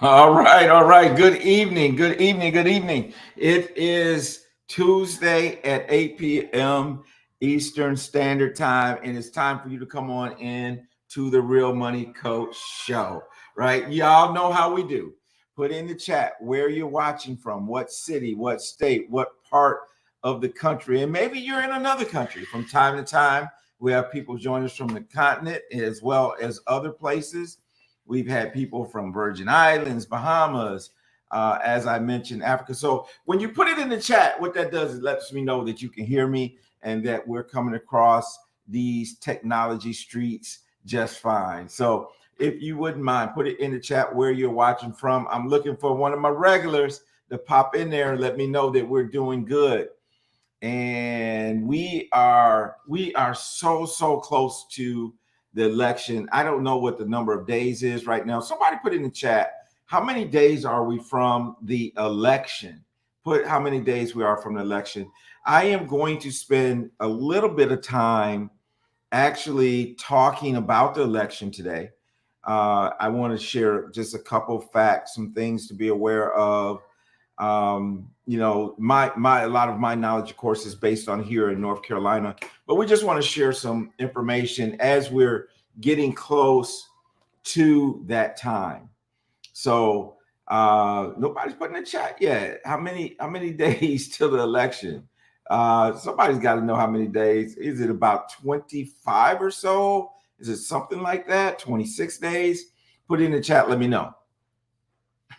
All right, all right. Good evening, good evening, good evening. It is Tuesday at 8 p.m. Eastern Standard Time, and it's time for you to come on in to the Real Money Coach Show, right? Y'all know how we do. Put in the chat where you're watching from, what city, what state, what part of the country, and maybe you're in another country. From time to time, we have people join us from the continent as well as other places. We've had people from Virgin Islands, Bahamas, as I mentioned, Africa. So when you put it in the chat, what that does is lets me know that you can hear me and that we're coming across these technology streets just fine. So if you wouldn't mind, put it in the chat where you're watching from. I'm looking for one of my regulars to pop in there and let me know that we're doing good. And we are so close to the election. I don't know what the number of days is right now. Somebody put in the chat, how many days are we from the election? Put how many days we are from the election. I am going to spend a little bit of time actually talking about the election today. I want to share just a couple facts, some things to be aware of. My a lot of my knowledge, of course, is based on here in North Carolina, but we just want to share some information as we're getting close to that time. So nobody's putting in the chat yet. How many days till the election? Somebody's got to know how many days. Is it about 25 or so? Is it something like that? 26 days? Put it in the chat. Let me know.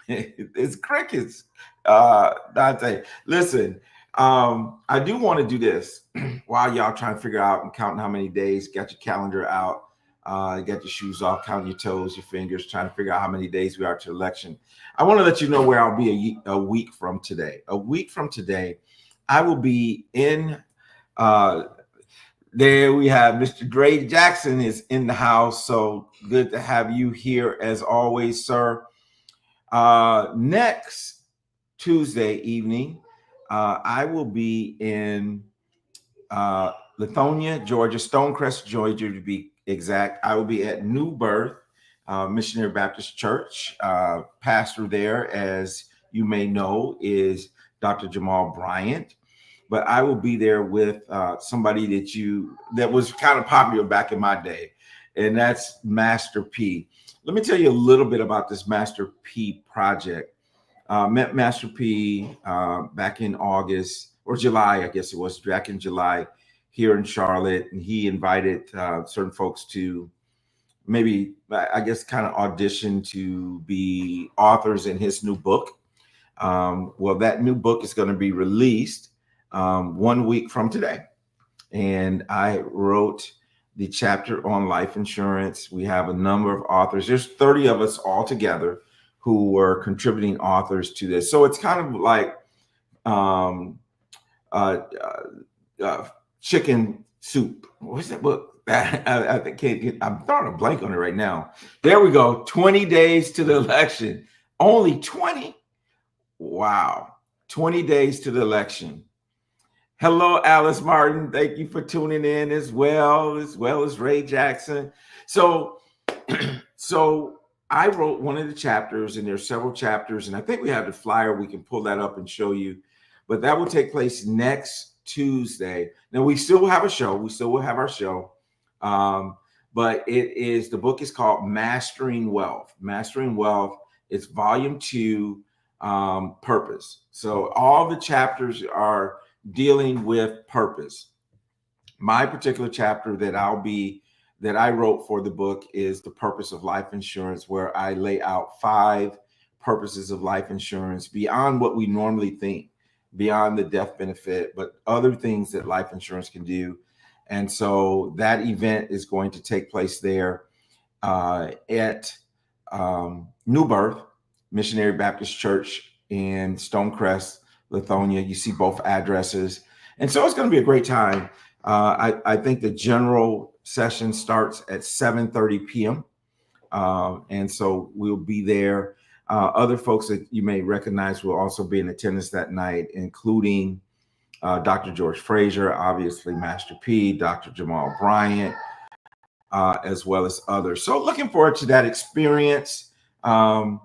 It's crickets. Dante, listen, I do want to do this while y'all trying to figure out and counting how many days. Got your calendar out, you got your shoes off, counting your toes, your fingers, trying to figure out how many days we are to election. I want to let you know where I'll be a week from today. A week from today, I will be in. There we have Mr. Dre Jackson is in the house, so good to have you here as always, sir. Next Tuesday evening, I will be in Lithonia, Georgia, Stonecrest, Georgia, to be exact. I will be at New Birth Missionary Baptist Church. Pastor there, as you may know, is Dr. Jamal Bryant. But I will be there with somebody that was kind of popular back in my day, and that's Master P. Let me tell you a little bit about this Master P project. Met Master P back in August or July, I guess it was back in July here in Charlotte. And he invited certain folks to maybe, I guess, kind of audition to be authors in his new book. Well, that new book is going to be released 1 week from today. And I wrote the chapter on life insurance. We have a number of authors. There's 30 of us all together who were contributing authors to this. So it's kind of like chicken soup. What's that book? I can't. I'm throwing a blank on it right now. There we go. 20 days to the election. Only 20. Wow. 20 days to the election. Hello, Alice Martin. Thank you for tuning in as well as Ray Jackson. So I wrote one of the chapters, and there's several chapters, and I think we have the flyer. We can pull that up and show you. But that will take place next Tuesday. Now, we still will have a show. We still will have our show. But the book is called Mastering Wealth. Mastering Wealth. It's volume 2, purpose. So all the chapters are dealing with purpose. My particular chapter that I wrote for the book is the purpose of life insurance, where I lay out 5 purposes of life insurance beyond what we normally think, beyond the death benefit, but other things that life insurance can do. And so that event is going to take place there at New Birth Missionary Baptist Church in Stonecrest, Lithonia. You see both addresses. And so it's going to be a great time. I think the general session starts at 7:30 p.m. And so we'll be there. Other folks that you may recognize will also be in attendance that night, including Dr. George Frazier, obviously Master P, Dr. Jamal Bryant, as well as others. So looking forward to that experience. And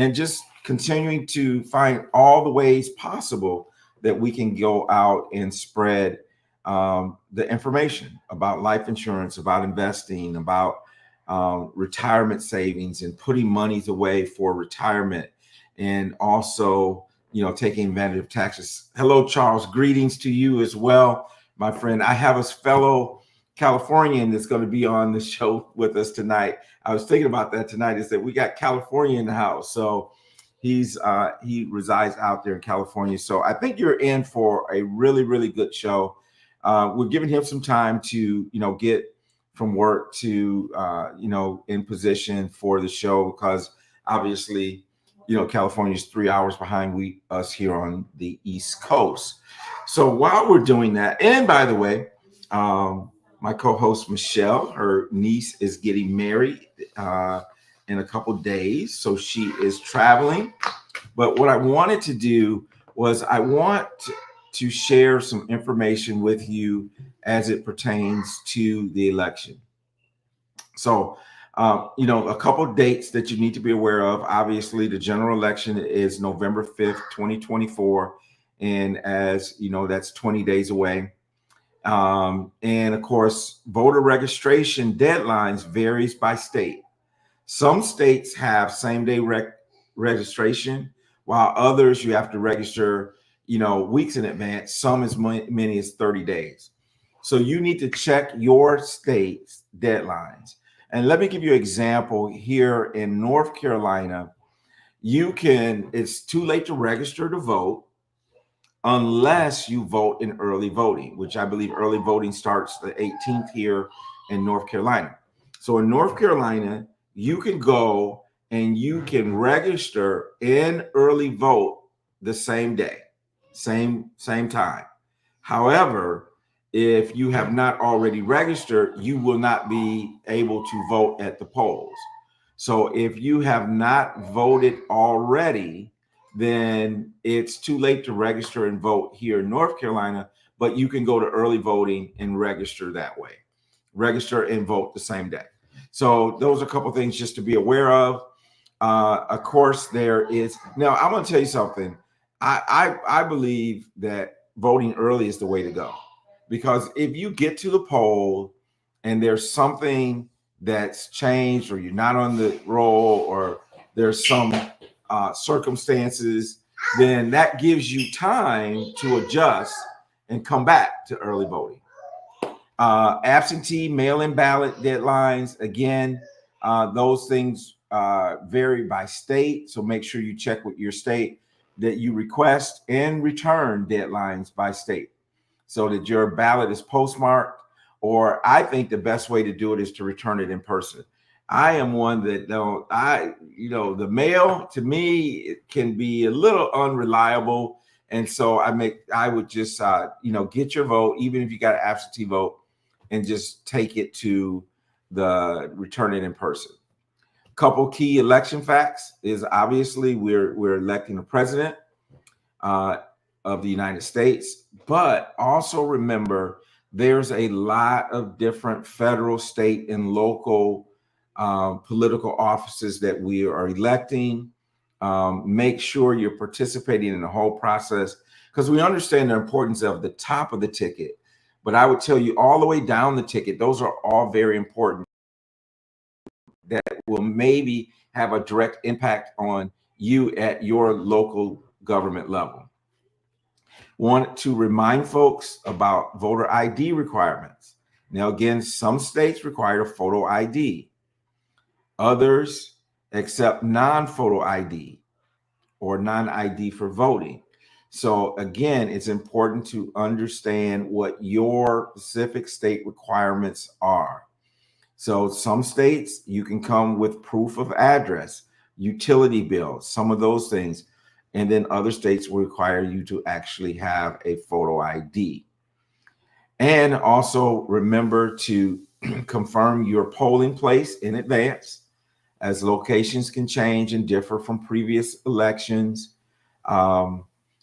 and just continuing to find all the ways possible that we can go out and spread the information about life insurance, about investing, about retirement savings, and putting monies away for retirement, and also, taking advantage of taxes. Hello, Charles. Greetings to you as well, my friend. I have a fellow Californian that's going to be on the show with us tonight. I was thinking about that tonight, is that we got California in the house. So he resides out there in California. So I think you're in for a really, really good show. We're giving him some time to, get from work to, in position for the show, because obviously, California is 3 hours behind us here on the East Coast. So while we're doing that, and by the way, my co-host Michelle, her niece is getting married in a couple days, so she is traveling. But what I wanted to do was I want to share some information with you as it pertains to the election. So, a couple of dates that you need to be aware of. Obviously, the general election is November 5th, 2024. And as you know, that's 20 days away. And of course, voter registration deadlines varies by state. Some states have same-day registration, while others you have to register, weeks in advance. Some as many as 30 days. So you need to check your state's deadlines. And let me give you an example. Here in North Carolina, it's too late to register to vote unless you vote in early voting, which I believe early voting starts the 18th here in North Carolina. So in North Carolina, you can go and you can register in early vote the same day, same time. However, if you have not already registered, you will not be able to vote at the polls. So if you have not voted already, then it's too late to register and vote here in North Carolina, but you can go to early voting and register that way. Register and vote the same day. So those are a couple of things just to be aware of. Of course, there is, now I'm going to tell you something. I believe that voting early is the way to go, because if you get to the poll and there's something that's changed, or you're not on the roll, or there's some circumstances, then that gives you time to adjust and come back to early voting. Absentee mail-in ballot deadlines, again, those things vary by state. So make sure you check with your state that you request and return deadlines by state, so that your ballot is postmarked. Or I think the best way to do it is to return it in person. I am one that the mail to me, it can be a little unreliable. And so I would just, get your vote, even if you got an absentee vote, and just take it to return it in person. Couple key election facts is obviously we're electing a president of the United States, but also remember there's a lot of different federal, state, and local political offices that we are electing. Make sure you're participating in the whole process, because we understand the importance of the top of the ticket. But I would tell you all the way down the ticket, those are all very important, that will maybe have a direct impact on you at your local government level. Want to remind folks about voter ID requirements. Now, again, some states require a photo ID. Others accept non-photo ID or non-ID for voting. So again, it's important to understand what your specific state requirements are. So some states, you can come with proof of address, utility bills, some of those things. And then other states will require you to actually have a photo ID. And also remember to confirm your polling place in advance, as locations can change and differ from previous elections.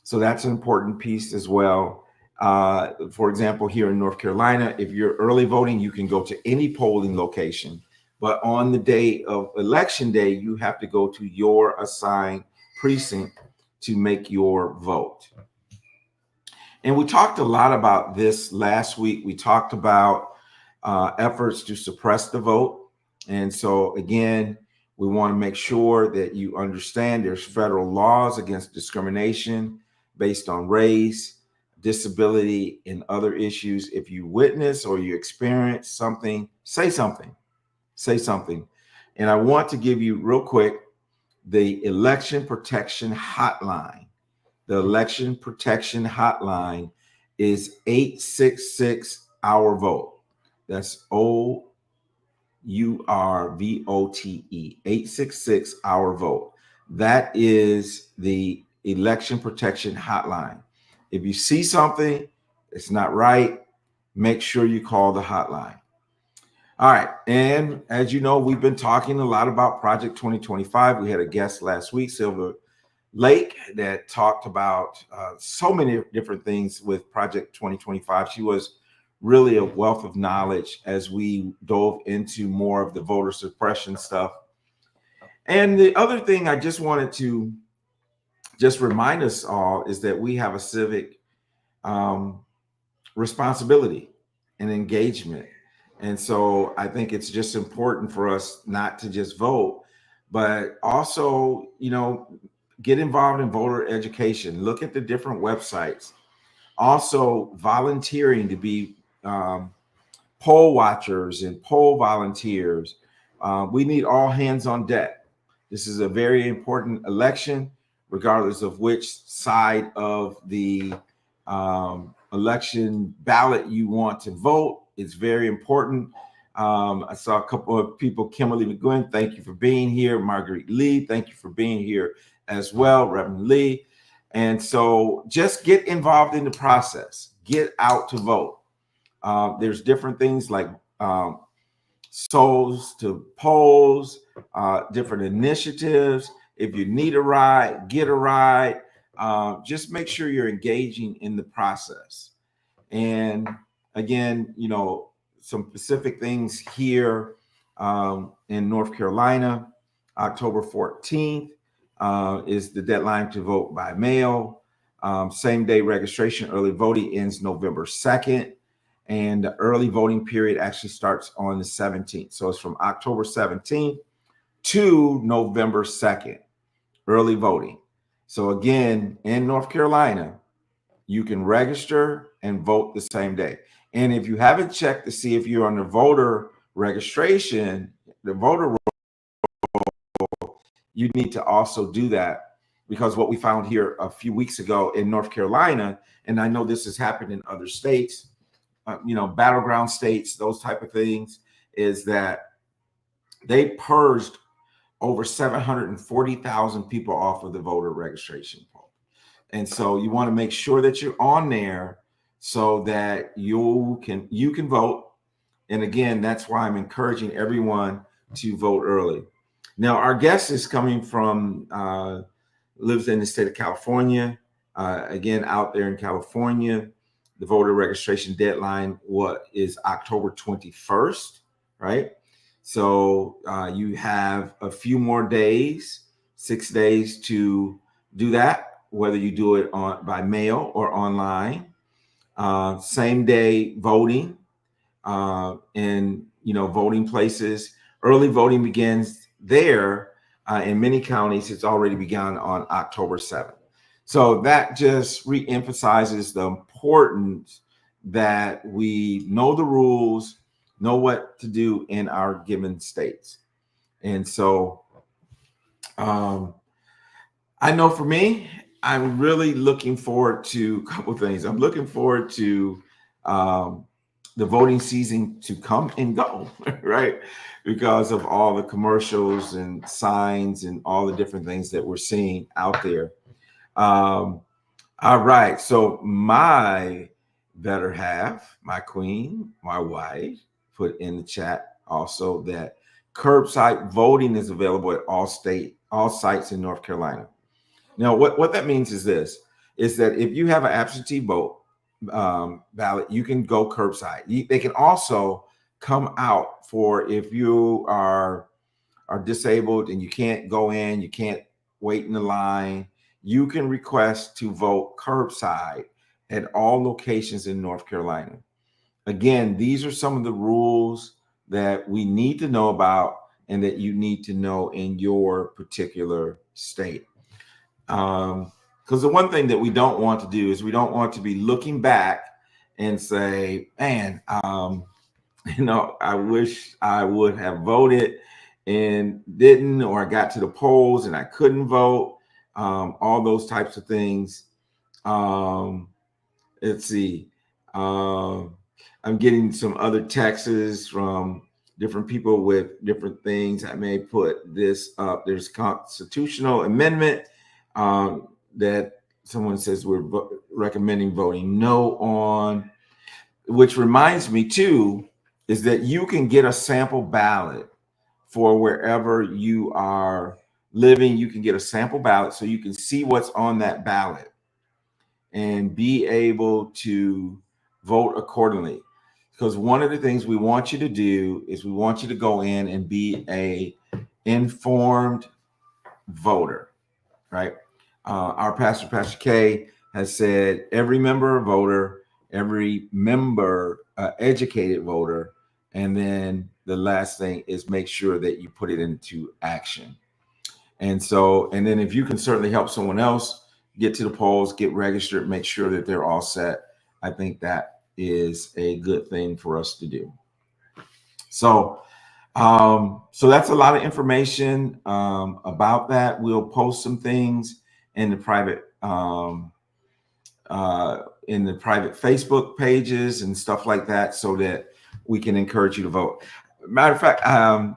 So that's an important piece as well. For example, here in North Carolina, if you're early voting, you can go to any polling location But on the day of election day, you have to go to your assigned precinct to make your vote. And we talked a lot about this last week. We talked about efforts to suppress the vote. And so, again, we want to make sure that you understand there's federal laws against discrimination based on race, disability, and other issues. If you witness or you experience something, say something. Say something. And I want to give you real quick the Election Protection Hotline. The Election Protection Hotline is 866 Our Vote. That's OURVOTE, 866 Our Vote. That is the Election Protection Hotline. If you see something, it's not right, make sure you call the hotline. All right. And as you know, we've been talking a lot about Project 2025. We had a guest last week, Silver Lake, that talked about so many different things with Project 2025. She was really a wealth of knowledge as we dove into more of the voter suppression stuff. And the other thing I just wanted to just remind us all is that we have a civic responsibility and engagement. And so I think it's just important for us not to just vote, but also, get involved in voter education. Look at the different websites. Also, volunteering to be poll watchers and poll volunteers. We need all hands on deck. This is a very important election, regardless of which side of the election ballot you want to vote. It's very important. I saw a couple of people, Kimberly McGuinn, thank you for being here. Marguerite Lee, thank you for being here as well, Reverend Lee. And so just get involved in the process. Get out to vote. There's different things like souls to polls, different initiatives. If you need a ride, get a ride. Just make sure you're engaging in the process. And again, some specific things here in North Carolina, October 14th is the deadline to vote by mail. Same day registration, early voting ends November 2nd. And the early voting period actually starts on the 17th. So it's from October 17th to November 2nd, early voting. So again, in North Carolina, you can register and vote the same day. And if you haven't checked to see if you're on the voter registration, the voter roll, you need to also do that, because what we found here a few weeks ago in North Carolina, and I know this has happened in other states, battleground states, those type of things, is that they purged over 740,000 people off of the voter registration poll. And so you want to make sure that you're on there so that you can vote. And again, that's why I'm encouraging everyone to vote early. Now, our guest is coming from, lives in the state of California. Again, out there in California, the voter registration deadline is October 21st, right? So you have a few more days, 6 days to do that, whether you do it by mail or online. Same day voting in voting places. Early voting begins there. In many counties, it's already begun on October 7th. So that just reemphasizes the importance that we know the rules, know what to do in our given states. And so I know for me, I'm really looking forward to a couple of things. I'm looking forward to the voting season to come and go, right? Because of all the commercials and signs and all the different things that we're seeing out there. All right. So my better half, my queen, my wife, put in the chat also that curbside voting is available at all sites in North Carolina. Now, what that means is this, is that if you have an absentee vote ballot, you can go curbside. They can also come out for if you are disabled and you can't go in, you can't wait in the line, you can request to vote curbside at all locations in North Carolina. Again, these are some of the rules that we need to know about and that you need to know in your particular state. Because the one thing that we don't want to do is we don't want to be looking back and say, man, I wish I would have voted and didn't, or I got to the polls and I couldn't vote, all those types of things. Let's see. I'm getting some other texts from different people with different things. I may put this up. There's constitutional amendment that someone says we're recommending voting no on, which reminds me too, is that you can get a sample ballot for wherever you are living. You can get a sample ballot so you can see what's on that ballot and be able to vote accordingly. Because one of the things we want you to do is we want you to go in and be a informed voter, right? Our pastor, Pastor K, has said every member a voter, every member educated voter, and then the last thing is make sure that you put it into action. And then if you can certainly help someone else get to the polls, get registered, make sure that they're all set, I think that is a good thing for us to do. So that's a lot of information about that. We'll post some things in the private Facebook pages and stuff like that, so that we can encourage you to vote. Matter of fact,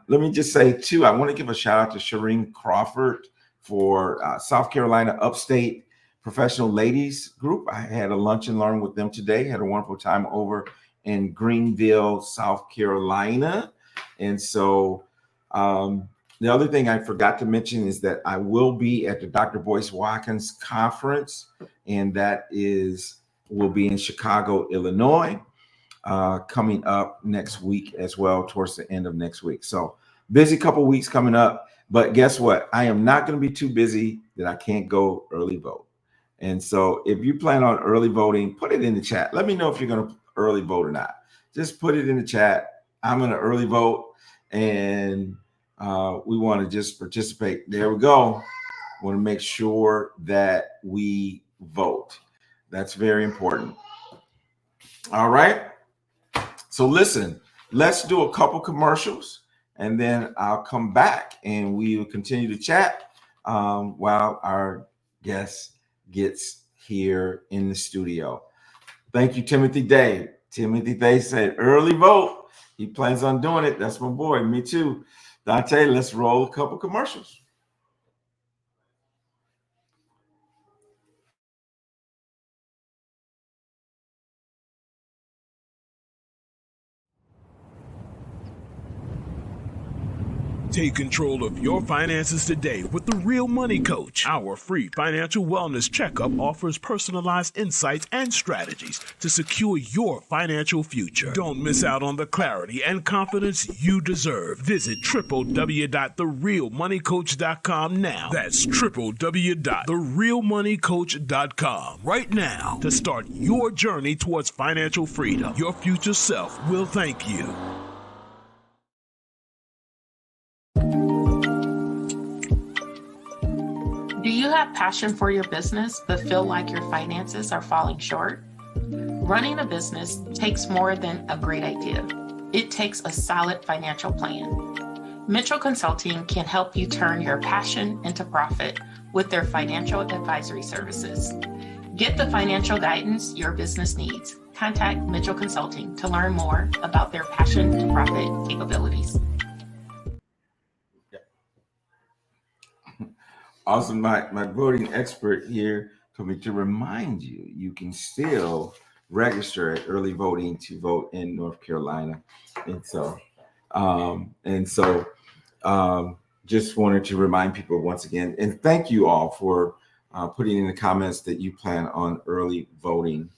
let me just say too, I want to give a shout out to Shireen Crawford for South Carolina Upstate Professional Ladies Group. I had a lunch and learn with them today. Had a wonderful time over in Greenville, South Carolina. And so the other thing I forgot to mention is that I will be at the Dr. Boyce Watkins conference, and that will be in Chicago, Illinois, coming up next week as well, towards the end of next week. So busy couple weeks coming up, but guess what? I am not going to be too busy that I can't go early vote. And so if you plan on early voting, put it in the chat. Let me know if you're going to early vote or not. Just put it in the chat. I'm going to early vote, and we want to just participate. There we go. Want to make sure that we vote. That's very important. All right. So listen, let's do a couple commercials, and then I'll come back and we will continue to chat while our guest gets here in the studio. Thank you, Timothy Day. Timothy Day said early vote. He plans on doing it. That's my boy. Me too. Dante, let's roll a couple commercials. Take control of your finances today with The Real Money Coach. Our free financial wellness checkup offers personalized insights and strategies to secure your financial future. Don't miss out on the clarity and confidence you deserve. Visit www.therealmoneycoach.com now. That's www.therealmoneycoach.com right now to start your journey towards financial freedom. Your future self will thank you. Do you have passion for your business but feel like your finances are falling short? Running a business takes more than a great idea. It takes a solid financial plan. Mitchell Consulting can help you turn your passion into profit with their financial advisory services. Get the financial guidance your business needs. Contact Mitchell Consulting to learn more about their passion to profit capabilities. Awesome. My voting expert here told me to remind you, you can still register at early voting to vote in North Carolina. And so just wanted to remind people once again, and thank you all for putting in the comments that you plan on early voting.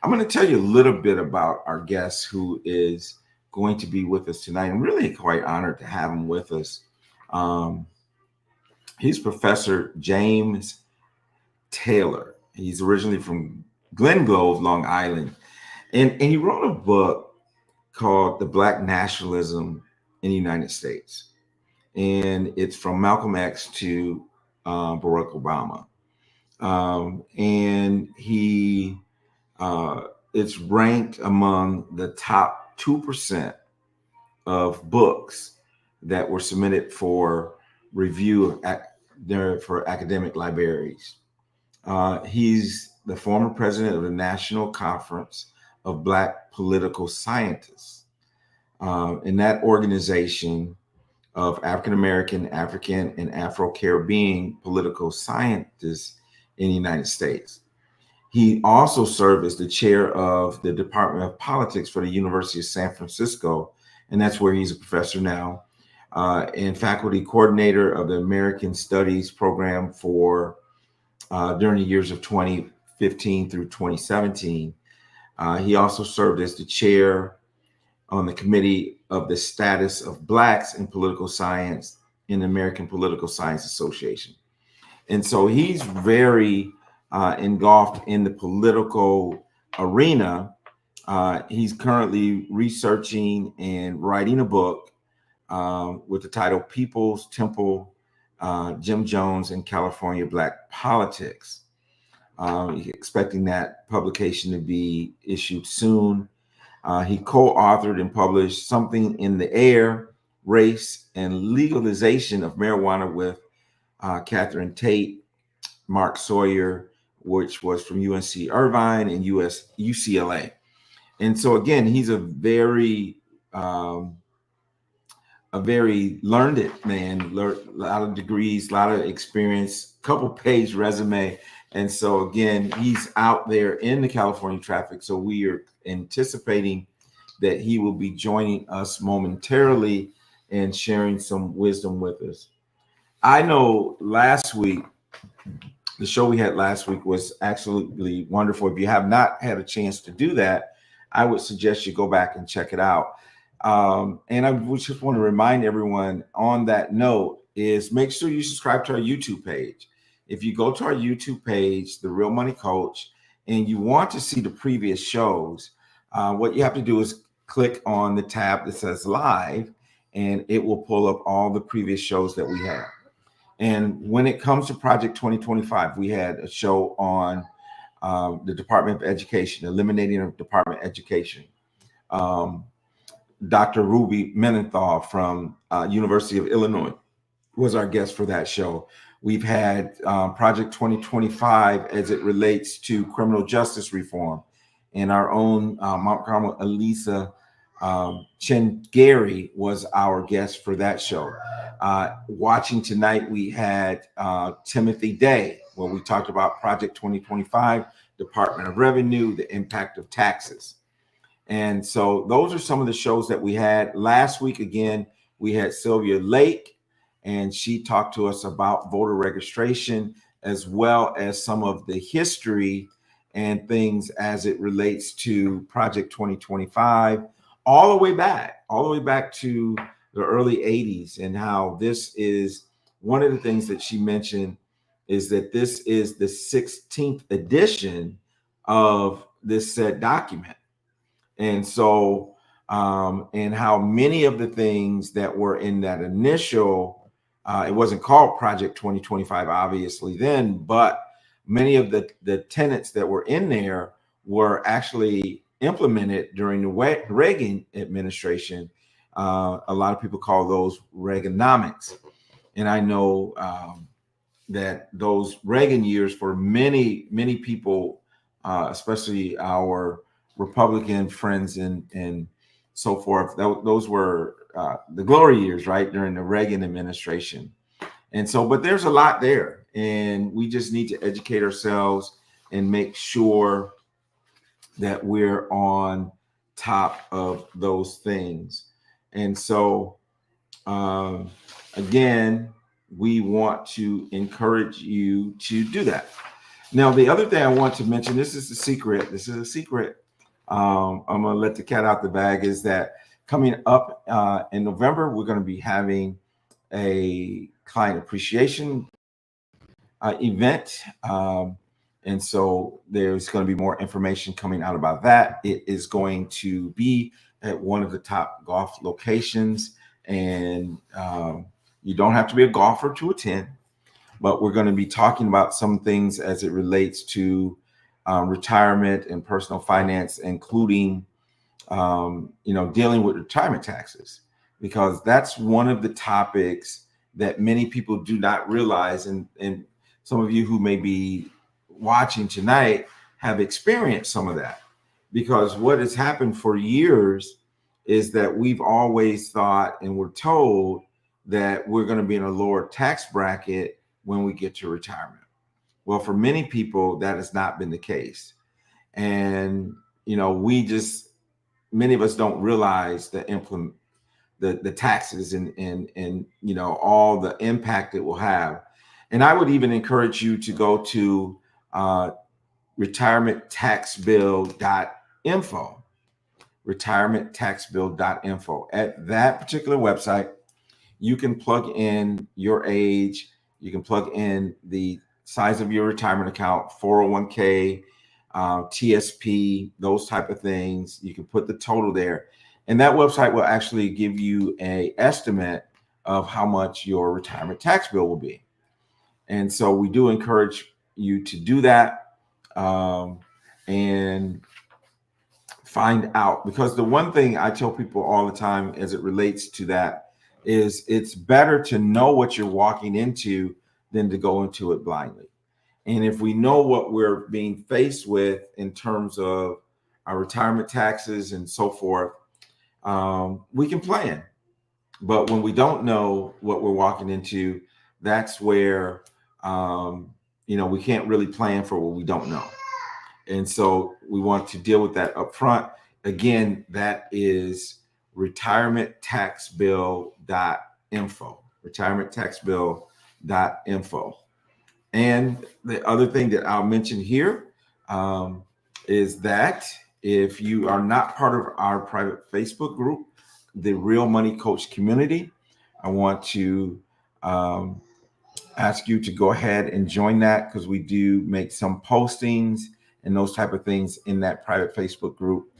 I'm going to tell you a little bit about our guest who is going to be with us tonight. I'm really quite honored to have him with us. He's Professor James Taylor. He's originally from Glen Grove, Long Island. And he wrote a book called The Black Nationalism in the United States. And it's from Malcolm X to Barack Obama. And he it's ranked among the top 2% of books that were submitted for review for academic libraries. He's the former president of the National Conference of Black Political Scientists. In that organization of African American, African, and Afro-Caribbean political scientists in the United States. He also served as the chair of the Department of Politics for the University of San Francisco, and that's where he's a professor now, and faculty coordinator of the American Studies program for during the years of 2015 through 2017. He also served as the chair on the committee of the status of Blacks in political science in the American Political Science Association. And so he's very engulfed in the political arena. He's currently researching and writing a book with the title People's Temple, Jim Jones and California Black Politics. Expecting that publication to be issued soon. He co-authored and published Something in the Air, Race and Legalization of Marijuana with Catherine Tate, Mark Sawyer, which was from UNC Irvine and UCLA. And so again, he's a very learned man, a lot of degrees, a lot of experience, couple page resume. And so again, he's out there in the California traffic. So we are anticipating that he will be joining us momentarily and sharing some wisdom with us. I know last week, the show we had last week was absolutely wonderful. If you have not had a chance to do that, I would suggest you go back and check it out. And I just want to remind everyone on that note is make sure you subscribe to our YouTube page. If you go to our YouTube page, The Real Money Coach, and you want to see the previous shows, what you have to do is click on the tab that says live, and it will pull up all the previous shows that we have. And when it comes to Project 2025, we had a show on the Department of Education, eliminating the Department of Education. Dr. Ruby Menenthal from University of Illinois was our guest for that show. We've had Project 2025 as it relates to criminal justice reform. And our own Mount Carmel Elisa Chen Gary was our guest for that show. Watching tonight, we had Timothy Day, where we talked about Project 2025, Department of Revenue, the impact of taxes. And so those are some of the shows that we had. Last week, again, we had Sylvia Lake, and she talked to us about voter registration, as well as some of the history and things as it relates to Project 2025, all the way back to the early 80s, and how this is one of the things that she mentioned is that this is the 16th edition of this said document. And so, and how many of the things that were in that initial, it wasn't called Project 2025, obviously then, but many of the tenets that were in there were actually implemented during the Reagan administration. A lot of people call those Reaganomics. And I know that those Reagan years for many, many people, especially our Republican friends and so forth, those were the glory years, right, during the Reagan administration. And so, but there's a lot there, and we just need to educate ourselves and make sure that we're on top of those things. And so, again, we want to encourage you to do that. Now, the other thing I want to mention, this is a secret. I'm going to let the cat out the bag, is that Coming up in November, we're going to be having a client appreciation event. And so there's going to be more information coming out about that. It is going to be at one of the top golf locations. And you don't have to be a golfer to attend, but we're going to be talking about some things as it relates to retirement and personal finance, including dealing with retirement taxes, because that's one of the topics that many people do not realize. And some of you who may be watching tonight have experienced some of that, because what has happened for years is that we've always thought and we're told that we're going to be in a lower tax bracket when we get to retirement. Well, for many people, that has not been the case. And, many of us don't realize the taxes and all the impact it will have. And I would even encourage you to go to retirementtaxbill.info, retirementtaxbill.info. At that particular website, you can plug in your age, you can plug in the size of your retirement account, 401k, TSP, those type of things. You can put the total there. And that website will actually give you an estimate of how much your retirement tax bill will be. And so we do encourage you to do that and find out, because the one thing I tell people all the time as it relates to that is it's better to know what you're walking into than to go into it blindly. And if we know what we're being faced with in terms of our retirement taxes and so forth, we can plan. But when we don't know what we're walking into, that's where, we can't really plan for what we don't know. And so we want to deal with that up front. Again, that is retirementtaxbill.info, retirementtaxbill.info. And the other thing that I'll mention here is that if you are not part of our private Facebook group, the Real Money Coach community, I want to ask you to go ahead and join that, because we do make some postings and those type of things in that private Facebook group,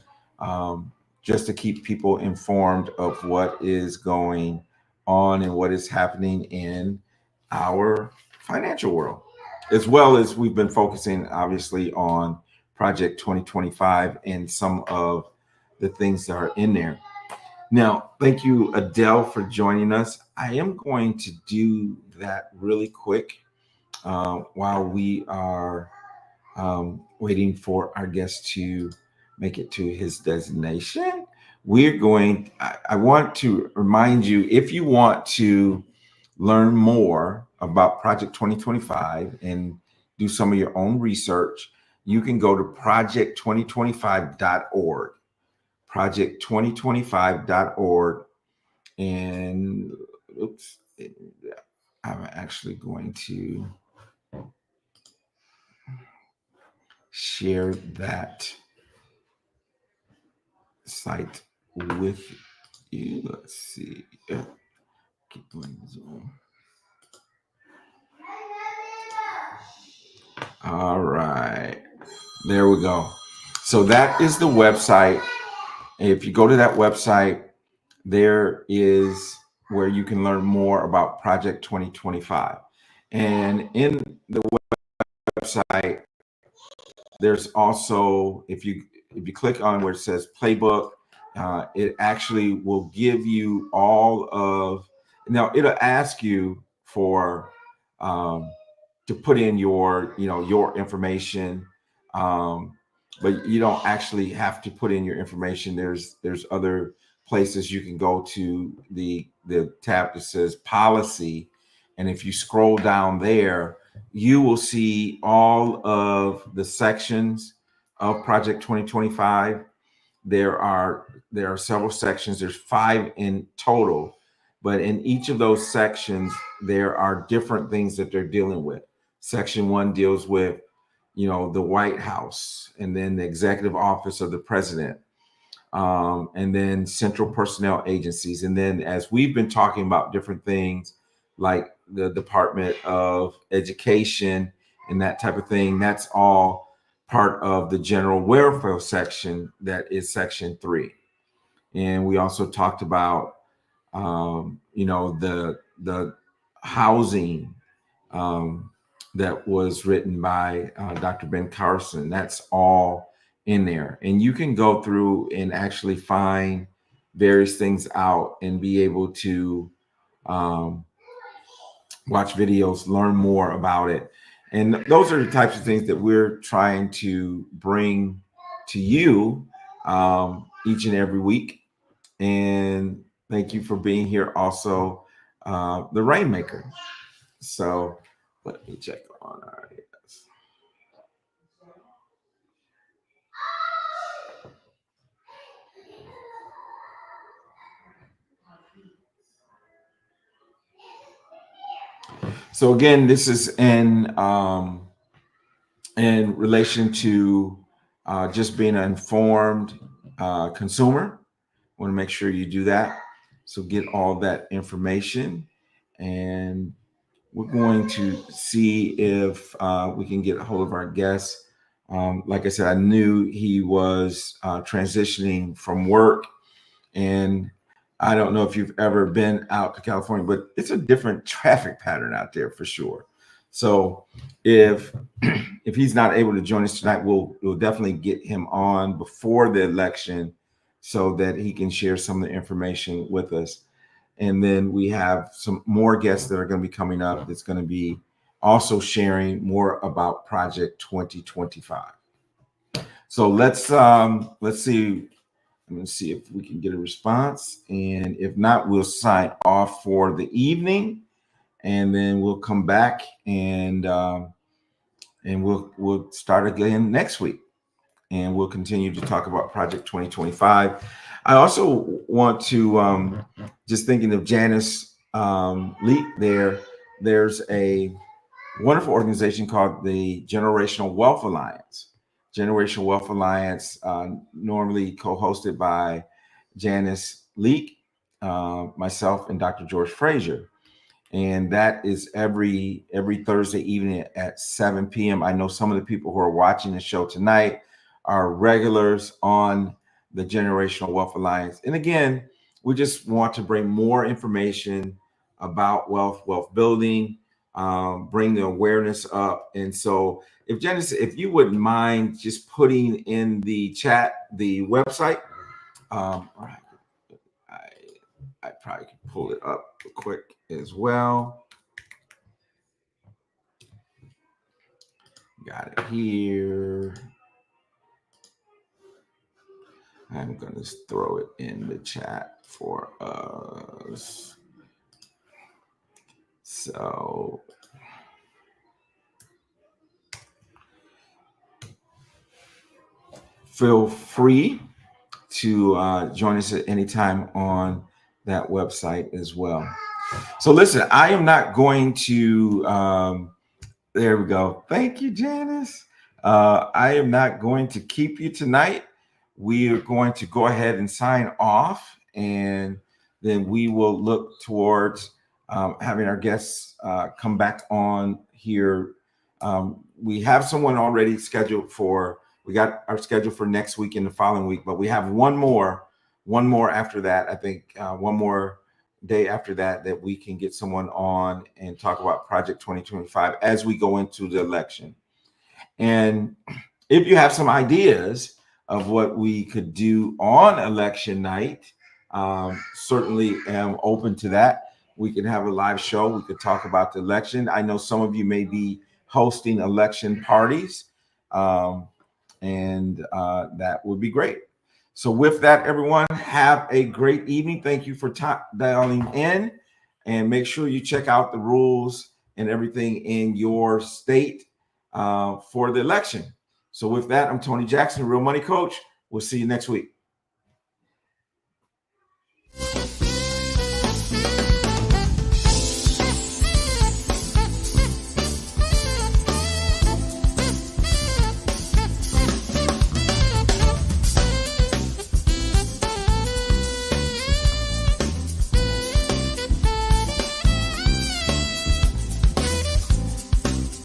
just to keep people informed of what is going on and what is happening in our financial world, as well as we've been focusing obviously on Project 2025 and some of the things that are in there. Now, thank you, Adele, for joining us. I am going to do that really quick while we are waiting for our guest to make it to his destination. I want to remind you, if you want to learn more about Project 2025 and do some of your own research, you can go to project2025.org, project2025.org. And I'm actually going to share that site with you. Let's see. Keep doing Zoom. All right. There we go. So that is the website. If you go to that website, there is where you can learn more about Project 2025. And in the website, there's also, if you click on where it says playbook, it actually will give you all of, now it'll ask you for to put in your information, but you don't actually have to put in your information. There's other places you can go to, the tab that says policy, and if you scroll down there, you will see all of the sections of Project 2025. There are several sections. There's 5 in total, but in each of those sections, there are different things that they're dealing with. Section 1 deals with, the White House, and then the executive office of the president. and then central personnel agencies. And then as we've been talking about different things like the Department of Education and that type of thing, that's all part of the general welfare section that is Section 3. And we also talked about, the housing that was written by Dr. Ben Carson. That's all in there. And you can go through and actually find various things out and be able to watch videos, learn more about it. And those are the types of things that we're trying to bring to you each and every week. And thank you for being here also, the Rainmaker. So let me check on our yes. So again, this is in relation to just being an informed consumer. Want to make sure you do that. So get all that information, and we're going to see if we can get a hold of our guest. Like I said, I knew he was transitioning from work, and I don't know if you've ever been out to California, but it's a different traffic pattern out there for sure. So if he's not able to join us tonight, we'll definitely get him on before the election so that he can share some of the information with us. And then we have some more guests that are going to be coming up that's going to be also sharing more about Project 2025. So let's see. Let me see if we can get a response. And if not, we'll sign off for the evening, and then we'll come back and we'll start again next week, and we'll continue to talk about Project 2025. I also want to just thinking of Janice Leak there. There's a wonderful organization called the Generational Wealth Alliance. Generational Wealth Alliance, normally co-hosted by Janice Leak, myself, and Dr. George Frazier. And that is every Thursday evening at 7 p.m. I know some of the people who are watching the show tonight are regulars on the Generational Wealth Alliance. And again, we just want to bring more information about wealth building, bring the awareness up. And so if Janice, if you wouldn't mind just putting in the chat the website, all right, I probably can pull it up real quick as well. Got it here. I'm going to throw it in the chat for us. So feel free to join us at any time on that website as well. So listen, I am not going to, there we go. Thank you, Janice. I am not going to keep you tonight. We are going to go ahead and sign off, and then we will look towards having our guests come back on here. We have someone already scheduled for, we got our schedule for next week and the following week, but we have one more after that. I think one more day after that we can get someone on and talk about Project 2025 as we go into the election. And if you have some ideas of what we could do on election night, certainly am open to that. We could have a live show. We could talk about the election. I know some of you may be hosting election parties, and that would be great. So with that, everyone, have a great evening. Thank you for dialing in, and make sure you check out the rules and everything in your state for the election. So with that, I'm Tony Jackson, Real Money Coach. We'll see you next week.